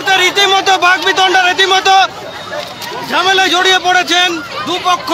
মুহূর্তে রীতিমতো বাকবিতণ্ডা, রীতিমতো ঝামেলায় জড়িয়ে পড়েছেন দুপক্ষ।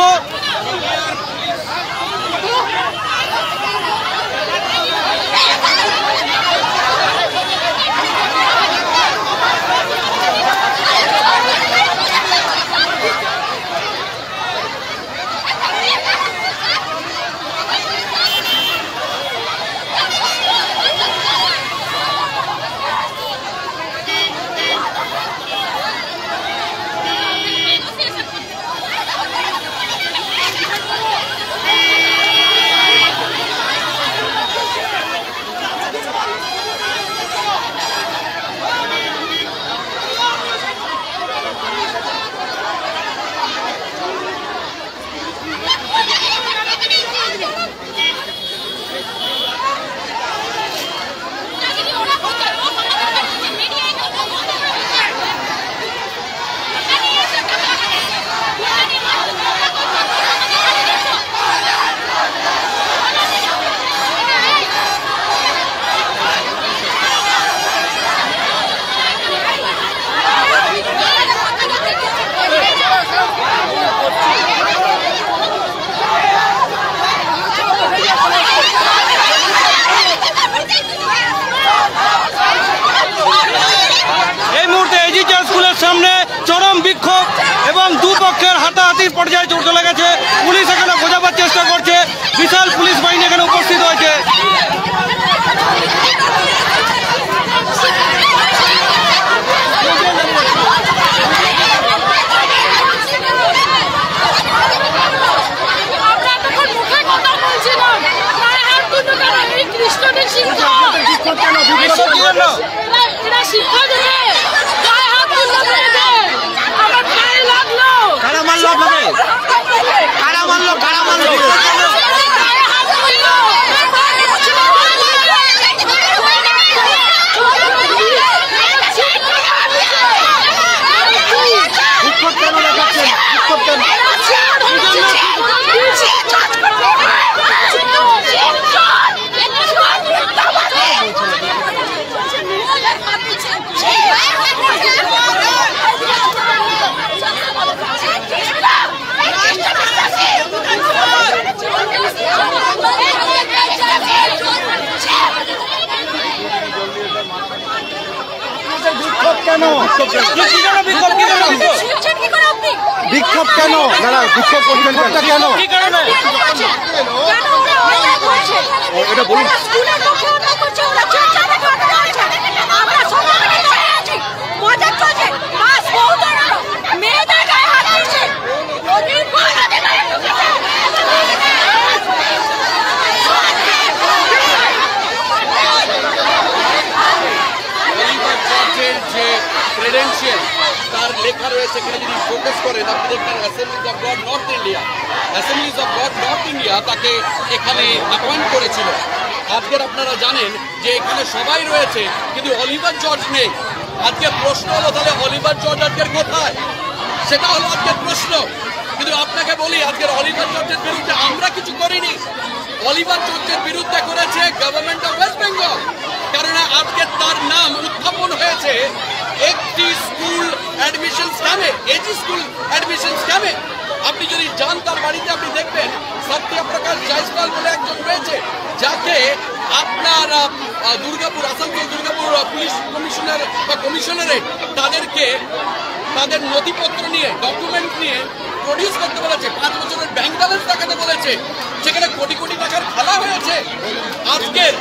সামনে চরম বিক্ষোভ এবং দুপক্ষের হাতাহাতির পর্যায়ে চলে গেছে। পুলিশ এখানে বোঝাবার চেষ্টা করছে, বিশাল পুলিশ বাহিনী এখানে উপস্থিত হয়েছে। বিক্ষোভ কেন? দাদা বিক্ষোভ করছেন কেন? কি কারণে? এটা বলুন। তার লেখা রয়েছে এখানে, যদি ফোকাস করেন আপনি দেখবেন Assembly's of god north India, Assembly's of god north India তাকে এখানে অ্যাপয়েন্ট করেছিল। আজকের আপনারা জানেন যে এখানে সবাই রয়েছে কিন্তু অলিভার জর্জ নেই। আজকে প্রশ্ন হলো তাহলে অলিভার জর্জ আজকের কোথায়, সেটা হলো আজকের প্রশ্ন। কিন্তু আপনাকে বলি আজকের অলিভার জর্জের বিরুদ্ধে আমরা কিছু করিনি, অলিভার জর্জের বিরুদ্ধে করেছে গভর্নমেন্ট অফ ওয়েস্ট বেঙ্গল। কারণ আজকে তার নাম উত্থাপন হয়েছে একটি স্কুল অ্যাডমিশন স্ক্যামে, এজি স্কুল অ্যাডমিশন স্ক্যামে। আপনি যদি যান তার বাড়িতে আপনি দেখবেন সত্যপ্রকাশ জয়সওয়াল বলে একজন রয়েছে, যাকে আপনার দুর্গাপুর, আসানসোল দুর্গাপুর পুলিশ কমিশনার বা কমিশনারেট তাদেরকে তাদের নথিপত্র নিয়ে, ডকুমেন্ট নিয়ে প্রডিউস করতে বলেছে, 5 বছরের ব্যাংক ব্যালেন্স দেখাতে বলেছে, সেখানে কোটি কোটি টাকার খেলা হয়েছে। আজকের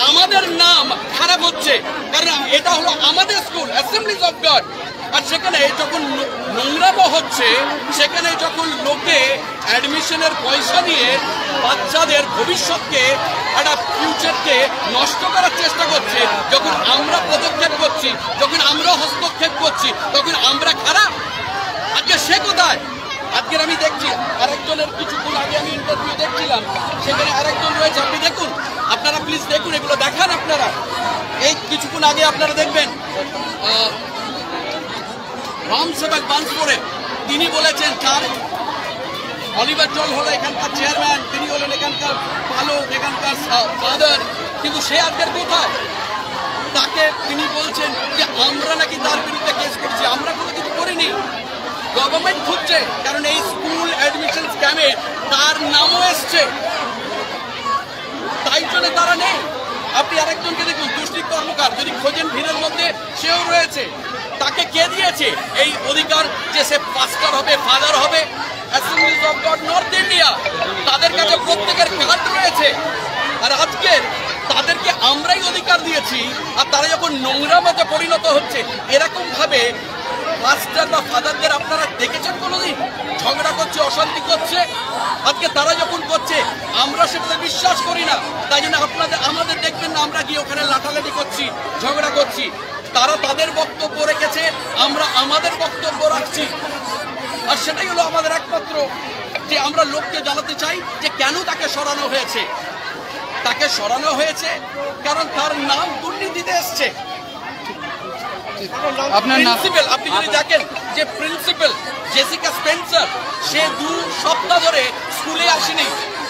আমাদের নাম খারাপ হচ্ছে কারণ এটা হলো আমাদের স্কুল অ্যাসেম্বলিজ অফ গড। আর সেখানে যখন নোংরামো হচ্ছে, সেখানে যখন লোকে অ্যাডমিশনের পয়সা নিয়ে বাচ্চাদের ভবিষ্যৎকে, একটা ফিউচারকে নষ্ট করার চেষ্টা করছে, যখন আমরা পদক্ষেপ করছি, যখন আমরা হস্তক্ষেপ করছি, তখন আমরা খারাপ। আজকে সে কোথায়? আজকের আমি দেখছি আরেকজনের, কিছুক্ষণ আগে আমি ইন্টারভিউ দেখছিলাম, সেখানে আরেকজন রয়েছে, আপনি দেখুন, আপনারা প্লিজ দেখুন, এগুলো দেখান আপনারা। এই কিছুক্ষণ আগে আপনারা দেখবেন রামসেবক বান্সপুরে তিনি বলেছেন তার অলিভার জর্জ হলো এখানকার চেয়ারম্যান, তিনি হলেন এখানকার পালক, এখানকার ফাদার, কিন্তু সে আজকের কোথায়? তাকে তিনি বলছেন যে আমরা নাকি তার বিরুদ্ধে কেস করছি। আমরা কোনো কিছু করিনি, গভর্নমেন্ট খুঁজছে, কারণ এই স্কুল অ্যাডমিশন স্ক্যামে তার নামও এসছে, তাই জন্য তারা নেই। আপনি আরেকজনকে দেখুন, তুষ্টিক কর্মকার, যদি খোঁজেন ভিড়ের মধ্যে সেও রয়েছে। তাকে কে দিয়েছে এই অধিকার যে সে পাস্টার হবে, ফাদার হবে? Assembly's of god north India, তাদের কাছে প্রত্যেকের কার্ড রয়েছে। আর আজকে তাদেরকে আমরাই অধিকার দিয়েছি, আর তারা যখন নোংরা মতে পরিণত হচ্ছে, এরকম ভাবে পাস্টার বা ফাদারদের আপনারা দেখেছেন কোনোদিন ঝগড়া করছে, অশান্তি করছে? আজকে তারা যখন করছে আমরা সেটাতে বিশ্বাস করি না, তাই জন্য আমাদের দেখবেন না আমরা গিয়ে ওখানে লাঠালাঠি করছি, ঝগড়া করছি। তারা তাদের বক্তব্য রেখেছে, আমরা আমাদের বক্তব্য রাখছি। আর সেটাই হলো আমাদের একমাত্র যে আমরা লোককে জানাতে চাই যে কেন তাকে সরানো হয়েছে। তাকে সরানো হয়েছে কারণ তার নাম দুর্নীতিতে এসছে। আপনার প্রিন্সিপাল, আপনি যদি দেখেন যে প্রিন্সিপাল জেসিকা স্পেন্সার, সে 2 সপ্তাহ ধরে স্কুলে আসেনি।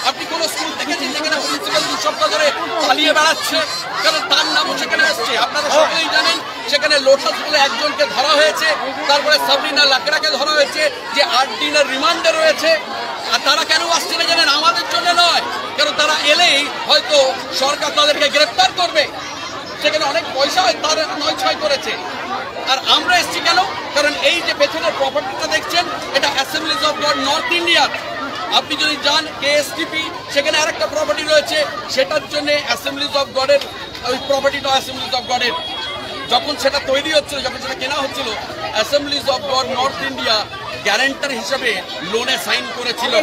আপনি কোন স্কুল দেখেছেন যেখানে প্রিন্সিপাল 2 সপ্তাহ ধরে পালিয়ে বেড়াচ্ছে? কারণ তার নামও সেখানে এসছে। আপনারা সকলেই জানেন সেখানে লোটাস বলে একজনকে ধরা হয়েছে, তারপরে সাবরিনা লাকড়াকে ধরা হয়েছে, যে 8 দিনের রিমান্ডে রয়েছে। আর তারা কেন আসছে না জানেন? আমাদের জন্য নয়, কারণ তারা এলেই হয়তো সরকার তাদেরকে গ্রেফতার করবে, সেখানে অনেক পয়সা তার নয় ছয় করেছে। আর আমরা এসছি কেন? কারণ এই যে পেছনের প্রপার্টিটা দেখছেন, এটা Assembly's of god north India. আপনি যদি যান কেএসটিপি, সেখানে আরেকটা প্রপার্টি রয়েছে, সেটার জন্য অ্যাসেম্বলিজ অফ গডের ওই প্রপার্টিটা অ্যাসেম্বলিজ অফ গডের। যখন সেটা তৈরি হচ্ছিল, যখন সেটা কেনা হচ্ছিল, Assembly's of god north India guarantor হিসেবে লোনে সাইন করেছিল।